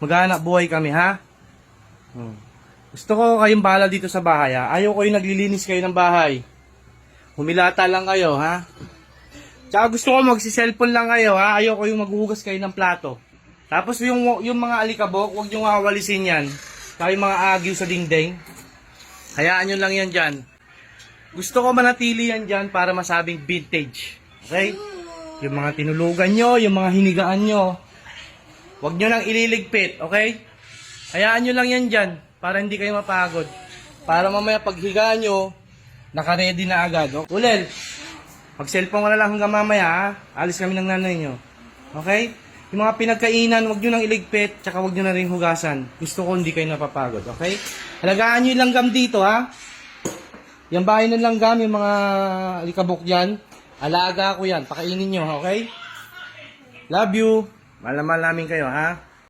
Maghanap buhay kami, ha? Gusto ko kayong bahala dito sa bahay, ha? Ayaw ko yung naglilinis kayo ng bahay. Humilata lang kayo, ha? Tsaka gusto ko magsi-cellphone lang kayo, ha? Ayaw ko yung maghuhugas kayo ng plato. Tapos yung mga alikabok, huwag nyo wawalisin yan. Tsaka yung mga agiw sa dingding. Hayaan nyo lang yan dyan. Gusto ko manatili yan dyan para masabing vintage. Okay? Yung mga tinulugan nyo, yung mga hinigaan nyo, huwag nyo nang ililigpit, okay? Hayaan nyo lang yan dyan para hindi kayo mapagod. Para mamaya paghiga nyo, naka-ready na agad. Okay? Ulel, mag-cellphone ka na lang hanggang mamaya, ha? Alis kami ng nanay nyo. Okay? Yung mga pinagkainan, huwag nyo nang iligpit, tsaka huwag nyo na rin hugasan. Gusto ko hindi kayo napapagod, okay? Alagaan nyo yung langgam dito, ha? Yung bahay ng langgam, yung mga alikabok dyan, alaga ko yan. Pakainin nyo, okay? Love you. Mahal na mahal namin kayo, ha?